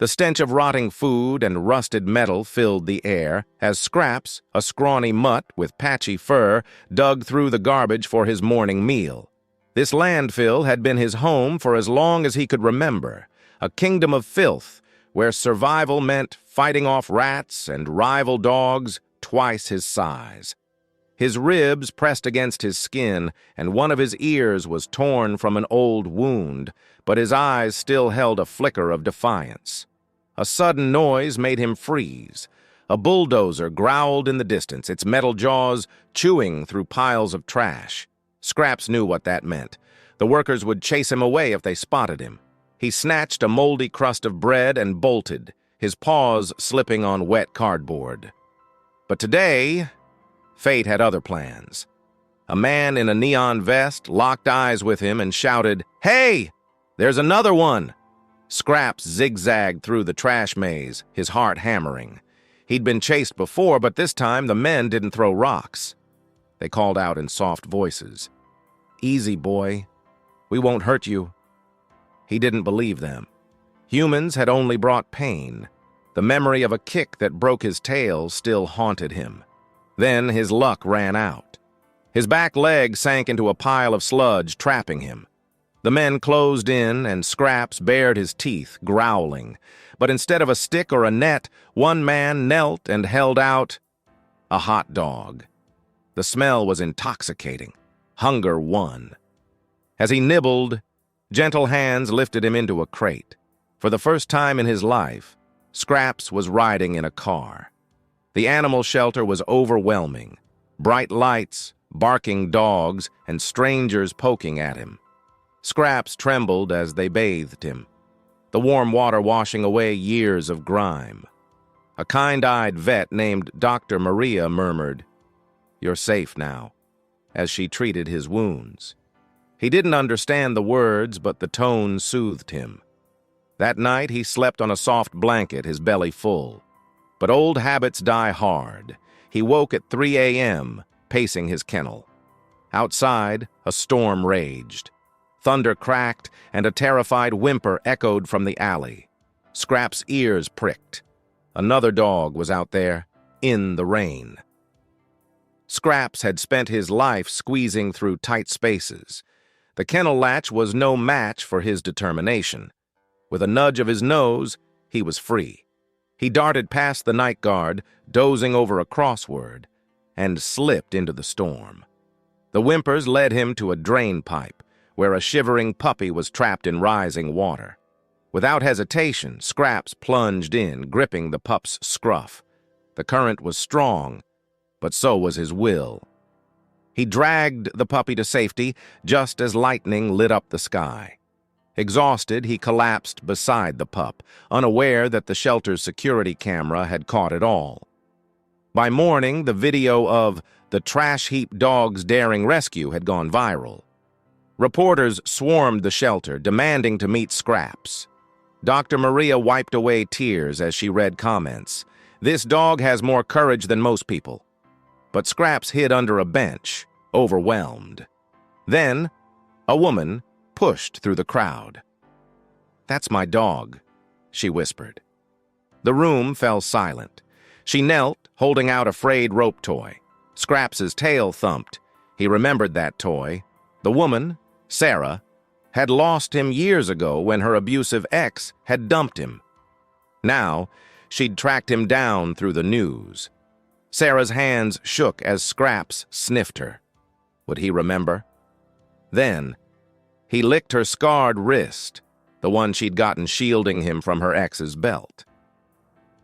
The stench of rotting food and rusted metal filled the air as Scraps, a scrawny mutt with patchy fur, dug through the garbage for his morning meal. This landfill had been his home for as long as he could remember, a kingdom of filth where survival meant fighting off rats and rival dogs twice his size. His ribs pressed against his skin, and one of his ears was torn from an old wound, but his eyes still held a flicker of defiance. A sudden noise made him freeze. A bulldozer growled in the distance, its metal jaws chewing through piles of trash. Scraps knew what that meant. The workers would chase him away if they spotted him. He snatched a moldy crust of bread and bolted, his paws slipping on wet cardboard. But today, fate had other plans. A man in a neon vest locked eyes with him and shouted, "Hey! There's another one!" Scraps zigzagged through the trash maze, his heart hammering. He'd been chased before, but this time the men didn't throw rocks. They called out in soft voices, "Easy, boy. We won't hurt you." He didn't believe them. Humans had only brought pain. The memory of a kick that broke his tail still haunted him. Then his luck ran out. His back leg sank into a pile of sludge, trapping him. The men closed in, and Scraps bared his teeth, growling. But instead of a stick or a net, one man knelt and held out a hot dog. The smell was intoxicating. Hunger won. As he nibbled, gentle hands lifted him into a crate. For the first time in his life, Scraps was riding in a car. The animal shelter was overwhelming. Bright lights, barking dogs, and strangers poking at him. Scraps trembled as they bathed him, the warm water washing away years of grime. A kind-eyed vet named Dr. Maria murmured, "You're safe now," as she treated his wounds. He didn't understand the words, but the tone soothed him. That night he slept on a soft blanket, his belly full. But old habits die hard. He woke at 3 a.m., pacing his kennel. Outside, a storm raged. Thunder cracked, and a terrified whimper echoed from the alley. Scraps' ears pricked. Another dog was out there, in the rain. Scraps had spent his life squeezing through tight spaces. The kennel latch was no match for his determination. With a nudge of his nose, he was free. He darted past the night guard, dozing over a crossword, and slipped into the storm. The whimpers led him to a drain pipe, where a shivering puppy was trapped in rising water. Without hesitation, Scraps plunged in, gripping the pup's scruff. The current was strong, but so was his will. He dragged the puppy to safety just as lightning lit up the sky. Exhausted, he collapsed beside the pup, unaware that the shelter's security camera had caught it all. By morning, the video of the trash heap dog's daring rescue had gone viral. Reporters swarmed the shelter, demanding to meet Scraps. Dr. Maria wiped away tears as she read comments. "This dog has more courage than most people." But Scraps hid under a bench, overwhelmed. Then, a woman pushed through the crowd. "That's my dog," she whispered. The room fell silent. She knelt, holding out a frayed rope toy. Scraps' tail thumped. He remembered that toy. The woman, Sarah, had lost him years ago when her abusive ex had dumped him. Now, she'd tracked him down through the news. Sarah's hands shook as Scraps sniffed her. Would he remember? Then, he licked her scarred wrist, the one she'd gotten shielding him from her ex's belt.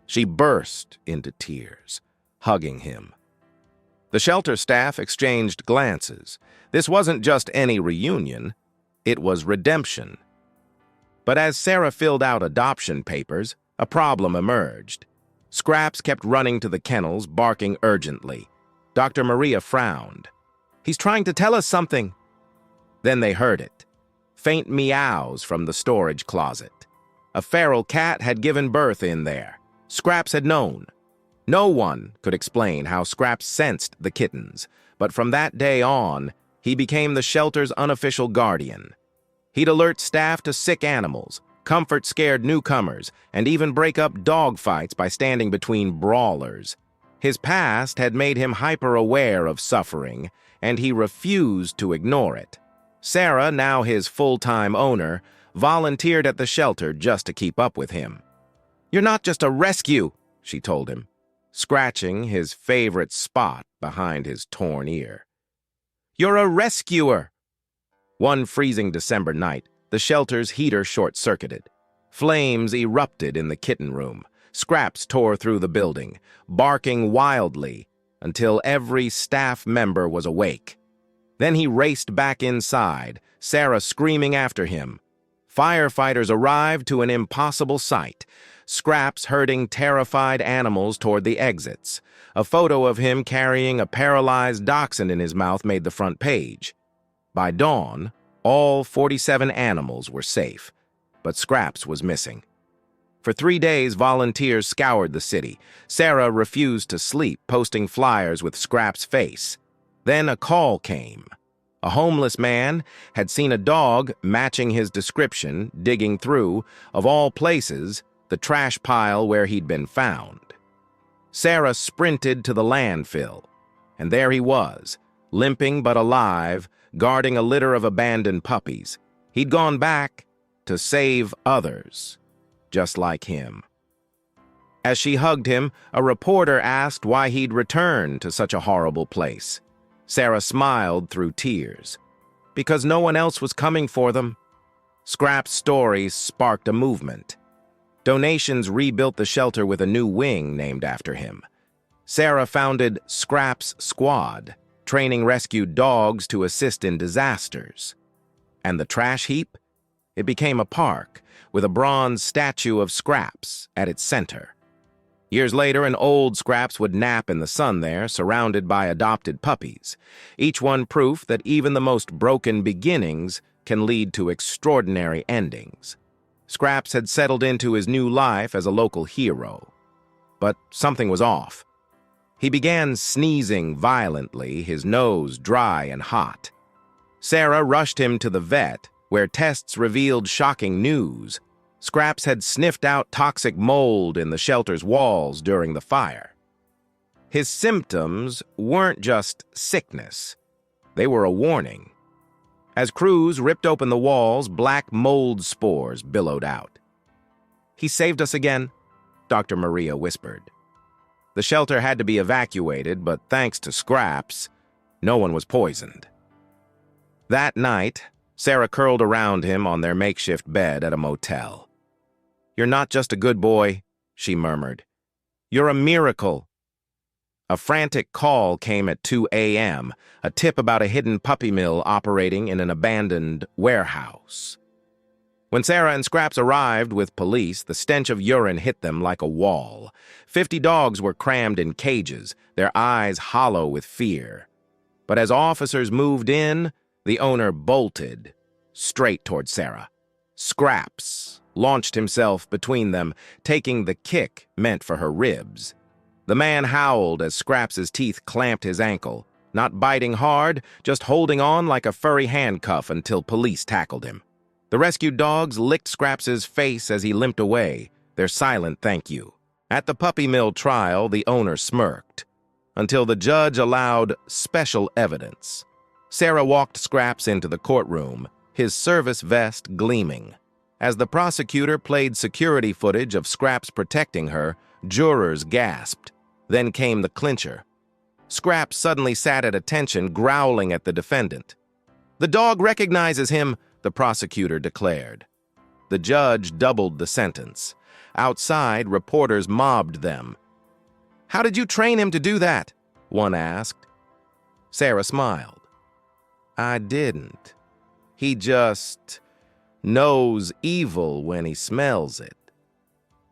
She burst into tears, hugging him. The shelter staff exchanged glances. This wasn't just any reunion, it was redemption. But as Sarah filled out adoption papers, a problem emerged. Scraps kept running to the kennels, barking urgently. Dr. Maria frowned. "He's trying to tell us something." Then they heard it. Faint meows from the storage closet. A feral cat had given birth in there. Scraps had known. No one could explain how Scraps sensed the kittens, but from that day on, he became the shelter's unofficial guardian. He'd alert staff to sick animals, Comfort scared newcomers and even break up dogfights by standing between brawlers. His past had made him hyper-aware of suffering, and he refused to ignore it. Sarah, now his full-time owner, volunteered at the shelter just to keep up with him. "You're not just a rescue," she told him, scratching his favorite spot behind his torn ear. "You're a rescuer." One freezing December night, the shelter's heater short-circuited. Flames erupted in the kitten room. Scraps tore through the building, barking wildly until every staff member was awake. Then he raced back inside, Sarah screaming after him. Firefighters arrived to an impossible sight, Scraps herding terrified animals toward the exits. A photo of him carrying a paralyzed dachshund in his mouth made the front page. By dawn, all 47 animals were safe, but Scraps was missing. For 3 days, volunteers scoured the city. Sarah refused to sleep, posting flyers with Scraps' face. Then a call came. A homeless man had seen a dog matching his description, digging through, of all places, the trash pile where he'd been found. Sarah sprinted to the landfill, and there he was, limping but alive, guarding a litter of abandoned puppies. He'd gone back to save others, just like him. As she hugged him, a reporter asked why he'd returned to such a horrible place. Sarah smiled through tears. Because no one else was coming for them. Scraps' story sparked a movement. Donations rebuilt the shelter with a new wing named after him. Sarah founded Scraps Squad, training rescued dogs to assist in disasters. And the trash heap? It became a park, with a bronze statue of Scraps at its center. Years later, an old Scraps would nap in the sun there, surrounded by adopted puppies, each one proof that even the most broken beginnings can lead to extraordinary endings. Scraps had settled into his new life as a local hero. But something was off. He began sneezing violently, his nose dry and hot. Sarah rushed him to the vet, where tests revealed shocking news. Scraps had sniffed out toxic mold in the shelter's walls during the fire. His symptoms weren't just sickness. They were a warning. As crews ripped open the walls, black mold spores billowed out. "He saved us again," Dr. Maria whispered. The shelter had to be evacuated, but thanks to Scraps, no one was poisoned. That night, Sarah curled around him on their makeshift bed at a motel. "You're not just a good boy," she murmured. "You're a miracle." A frantic call came at 2 a.m., a tip about a hidden puppy mill operating in an abandoned warehouse. When Sarah and Scraps arrived with police, the stench of urine hit them like a wall. 50 dogs were crammed in cages, their eyes hollow with fear. But as officers moved in, the owner bolted, straight toward Sarah. Scraps launched himself between them, taking the kick meant for her ribs. The man howled as Scraps' teeth clamped his ankle, not biting hard, just holding on like a furry handcuff until police tackled him. The rescued dogs licked Scraps' face as he limped away, their silent thank you. At the puppy mill trial, the owner smirked, until the judge allowed special evidence. Sarah walked Scraps into the courtroom, his service vest gleaming. As the prosecutor played security footage of Scraps protecting her, jurors gasped. Then came the clincher. Scraps suddenly sat at attention, growling at the defendant. "The dog recognizes him," the prosecutor declared. The judge doubled the sentence. Outside, reporters mobbed them. "How did you train him to do that?" one asked. Sarah smiled. "I didn't. He just knows evil when he smells it."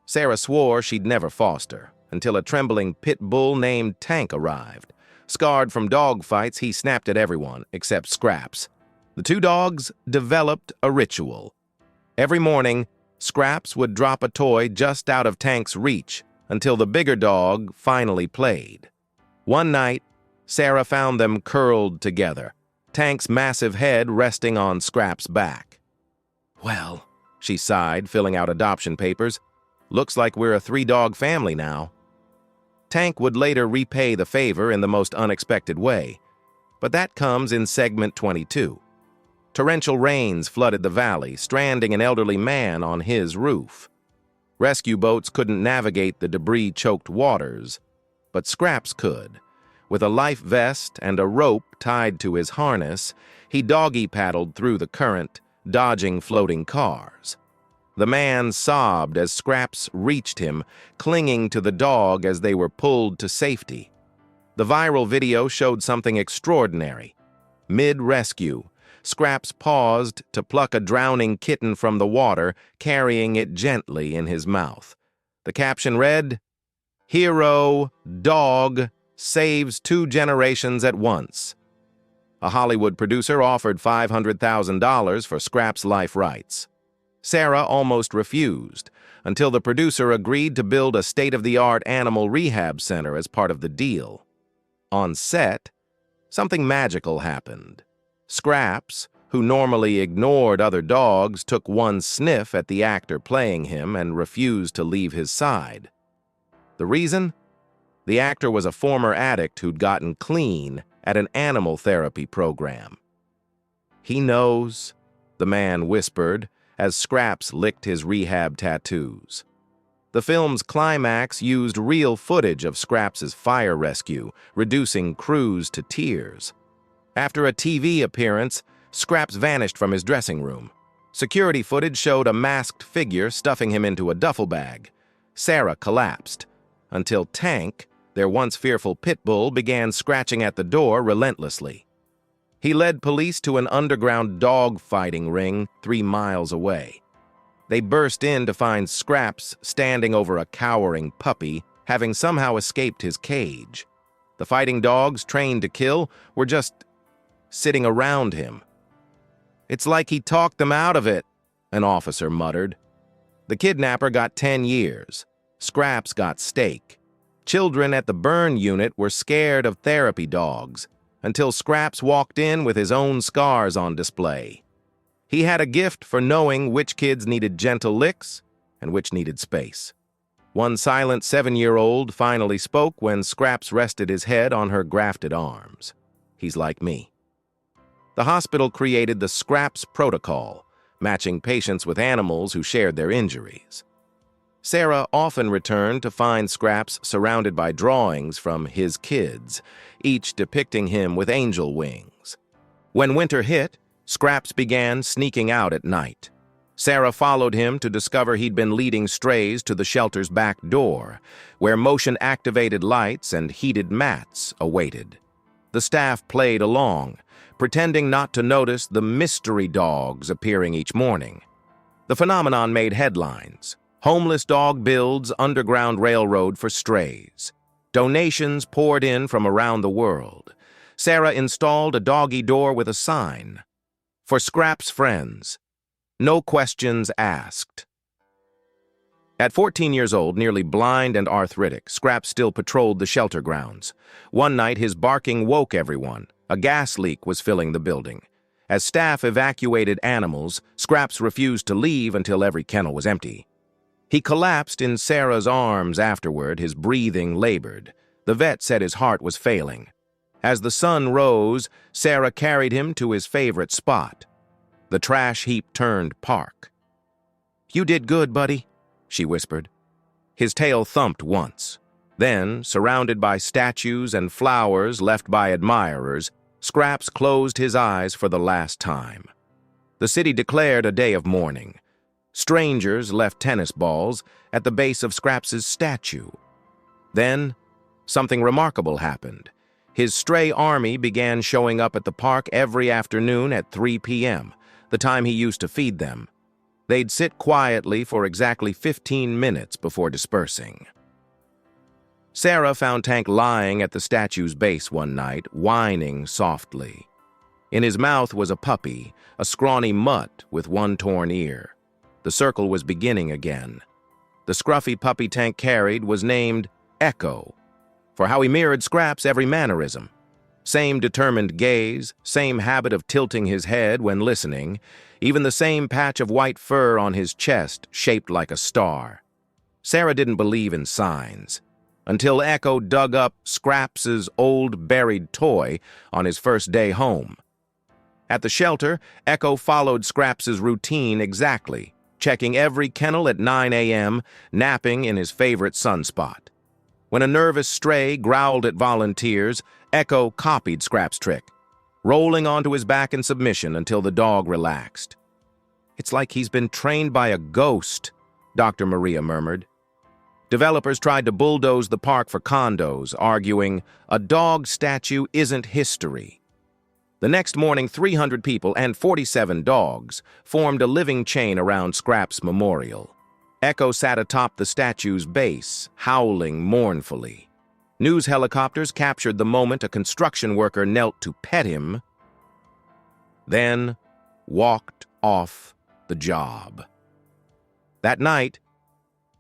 Sarah swore she'd never foster, until a trembling pit bull named Tank arrived. Scarred from dog fights, he snapped at everyone, except Scraps. The two dogs developed a ritual. Every morning, Scraps would drop a toy just out of Tank's reach, until the bigger dog finally played. One night, Sarah found them curled together, Tank's massive head resting on Scraps' back. "Well," she sighed, filling out adoption papers. "Looks like we're a 3-dog family now." Tank would later repay the favor in the most unexpected way, but that comes in segment 22. Torrential rains flooded the valley, stranding an elderly man on his roof. Rescue boats couldn't navigate the debris-choked waters, but Scraps could. With a life vest and a rope tied to his harness, he doggy-paddled through the current, dodging floating cars. The man sobbed as Scraps reached him, clinging to the dog as they were pulled to safety. The viral video showed something extraordinary. Mid-rescue, Scraps paused to pluck a drowning kitten from the water, carrying it gently in his mouth. The caption read, "Hero Dog Saves 2 generations at once." A Hollywood producer offered $500,000 for Scraps' life rights. Sarah almost refused, until the producer agreed to build a state-of-the-art animal rehab center as part of the deal. On set, something magical happened. Scraps, who normally ignored other dogs, took one sniff at the actor playing him and refused to leave his side. The reason? The actor was a former addict who'd gotten clean at an animal therapy program. "He knows," the man whispered, as Scraps licked his rehab tattoos. The film's climax used real footage of Scraps' fire rescue, reducing crews to tears. After a TV appearance, Scraps vanished from his dressing room. Security footage showed a masked figure stuffing him into a duffel bag. Sarah collapsed, until Tank, their once fearful pit bull, began scratching at the door relentlessly. He led police to an underground dog-fighting ring 3 miles away. They burst in to find Scraps standing over a cowering puppy, having somehow escaped his cage. The fighting dogs, trained to kill, were just sitting around him. "It's like he talked them out of it," an officer muttered. The kidnapper got 10 years. Scraps got steak. Children at the burn unit were scared of therapy dogs, until Scraps walked in with his own scars on display. He had a gift for knowing which kids needed gentle licks and which needed space. One silent 7-year-old finally spoke when Scraps rested his head on her grafted arms. "He's like me." The hospital created the Scraps Protocol, matching patients with animals who shared their injuries. Sarah often returned to find Scraps surrounded by drawings from his kids, each depicting him with angel wings. When winter hit, Scraps began sneaking out at night. Sarah followed him to discover he'd been leading strays to the shelter's back door, where motion-activated lights and heated mats awaited. The staff played along, pretending not to notice the mystery dogs appearing each morning. The phenomenon made headlines. Homeless dog builds underground railroad for strays. Donations poured in from around the world. Sarah installed a doggy door with a sign. "For Scraps' friends. No questions asked." At 14 years old, nearly blind and arthritic, Scraps still patrolled the shelter grounds. One night, his barking woke everyone. A gas leak was filling the building. As staff evacuated animals, Scraps refused to leave until every kennel was empty. He collapsed in Sarah's arms afterward, his breathing labored. The vet said his heart was failing. As the sun rose, Sarah carried him to his favorite spot, the trash heap-turned park. "You did good, buddy," she whispered. His tail thumped once. Then, surrounded by statues and flowers left by admirers, Scraps closed his eyes for the last time. The city declared a day of mourning. Strangers left tennis balls at the base of Scraps' statue. Then, something remarkable happened. His stray army began showing up at the park every afternoon at 3 p.m., the time he used to feed them. They'd sit quietly for exactly 15 minutes before dispersing. Sarah found Tank lying at the statue's base one night, whining softly. In his mouth was a puppy, a scrawny mutt with one torn ear. The circle was beginning again. The scruffy puppy Tank carried was named Echo, for how he mirrored Scraps' every mannerism. Same determined gaze, same habit of tilting his head when listening, even the same patch of white fur on his chest shaped like a star. Sarah didn't believe in signs, until Echo dug up Scraps' old buried toy on his first day home. At the shelter, Echo followed Scraps' routine exactly, checking every kennel at 9 a.m., napping in his favorite sunspot. When a nervous stray growled at volunteers, Echo copied Scraps' trick, rolling onto his back in submission until the dog relaxed. "It's like he's been trained by a ghost," Dr. Maria murmured. Developers tried to bulldoze the park for condos, arguing, "A dog statue isn't history." The next morning, 300 people and 47 dogs formed a living chain around Scraps' memorial. Echo sat atop the statue's base, howling mournfully. News helicopters captured the moment a construction worker knelt to pet him, then walked off the job. That night,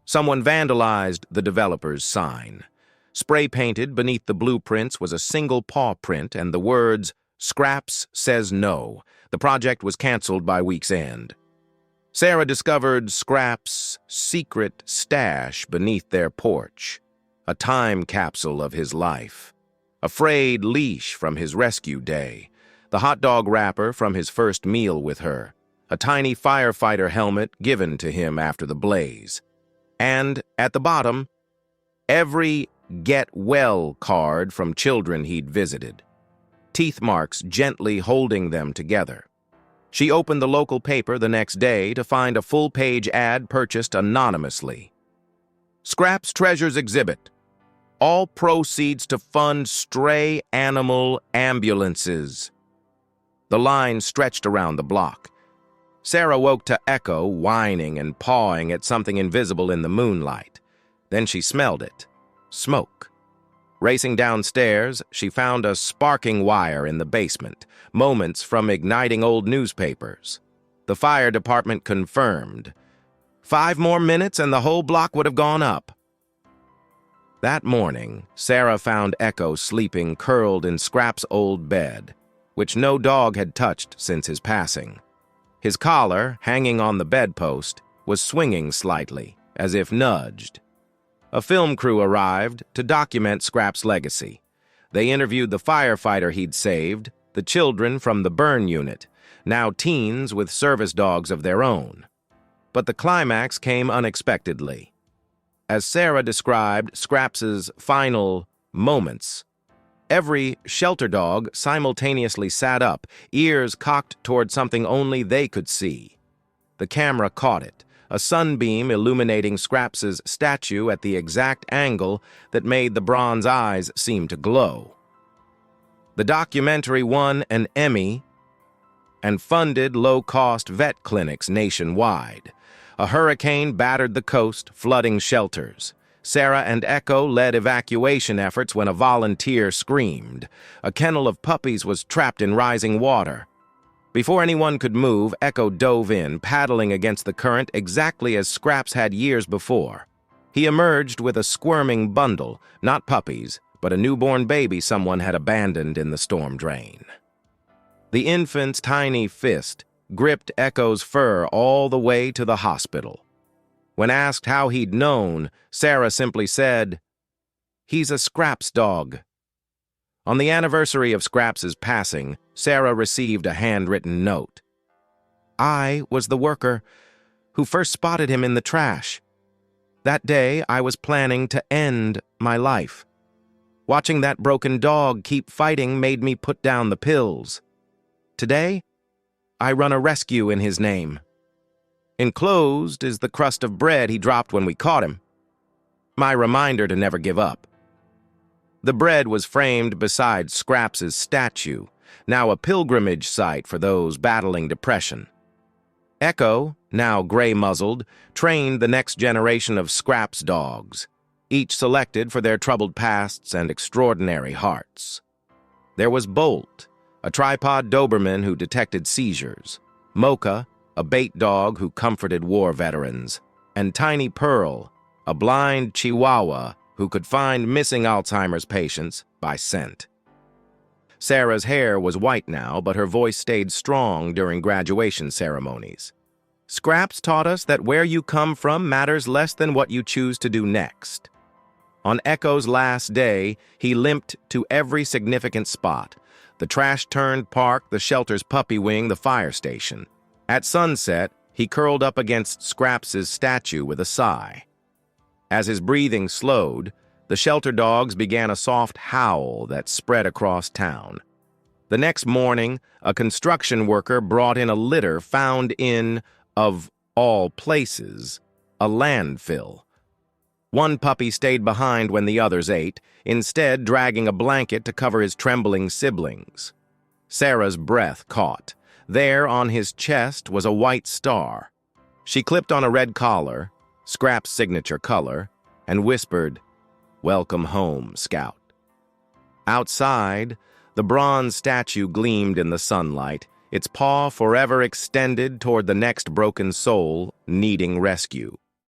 someone vandalized the developer's sign. Spray-painted beneath the blueprints was a single paw print and the words, "Scraps says no." The project was canceled by week's end. Sarah discovered Scraps' secret stash beneath their porch, a time capsule of his life, a frayed leash from his rescue day, the hot dog wrapper from his first meal with her, a tiny firefighter helmet given to him after the blaze, and, at the bottom, every "Get Well" card from children he'd visited, teeth marks gently holding them together. She opened the local paper the next day to find a full-page ad purchased anonymously. "Scraps Treasures Exhibit. All proceeds to fund stray animal ambulances." The line stretched around the block. Sarah woke to Echo whining and pawing at something invisible in the moonlight. Then she smelled it. Smoke. Racing downstairs, she found a sparking wire in the basement, moments from igniting old newspapers. The fire department confirmed. 5 more minutes and the whole block would have gone up. That morning, Sarah found Echo sleeping curled in Scraps' old bed, which no dog had touched since his passing. His collar, hanging on the bedpost, was swinging slightly, as if nudged. A film crew arrived to document Scraps' legacy. They interviewed the firefighter he'd saved, the children from the burn unit, now teens with service dogs of their own. But the climax came unexpectedly. As Sarah described Scraps' final moments, every shelter dog simultaneously sat up, ears cocked toward something only they could see. The camera caught it, a sunbeam illuminating Scraps' statue at the exact angle that made the bronze eyes seem to glow. The documentary won an Emmy and funded low-cost vet clinics nationwide. A hurricane battered the coast, flooding shelters. Sarah and Echo led evacuation efforts when a volunteer screamed. A kennel of puppies was trapped in rising water. Before anyone could move, Echo dove in, paddling against the current exactly as Scraps had years before. He emerged with a squirming bundle, not puppies, but a newborn baby someone had abandoned in the storm drain. The infant's tiny fist gripped Echo's fur all the way to the hospital. When asked how he'd known, Sarah simply said, "He's a Scraps dog." On the anniversary of Scraps' passing, Sarah received a handwritten note. "I was the worker who first spotted him in the trash. That day, I was planning to end my life. Watching that broken dog keep fighting made me put down the pills. Today, I run a rescue in his name. Enclosed is the crust of bread he dropped when we caught him. My reminder to never give up." The bread was framed beside Scraps' statue, now a pilgrimage site for those battling depression. Echo, now gray-muzzled, trained the next generation of Scraps dogs, each selected for their troubled pasts and extraordinary hearts. There was Bolt, a tripod Doberman who detected seizures, Mocha, a bait dog who comforted war veterans, and Tiny Pearl, a blind Chihuahua who could find missing Alzheimer's patients by scent. Sarah's hair was white now, but her voice stayed strong during graduation ceremonies. Scraps taught us that where you come from matters less than what you choose to do next. On Echo's last day, he limped to every significant spot: the trash-turned park, the shelter's puppy wing, the fire station. At sunset, he curled up against Scraps' statue with a sigh. As his breathing slowed, the shelter dogs began a soft howl that spread across town. The next morning, a construction worker brought in a litter found in, of all places, a landfill. One puppy stayed behind when the others ate, instead dragging a blanket to cover his trembling siblings. Sarah's breath caught. There on his chest was a white star. She clipped on a red collar, Scrap's signature color, and whispered, "Welcome home, Scout." Outside, the bronze statue gleamed in the sunlight, its paw forever extended toward the next broken soul needing rescue.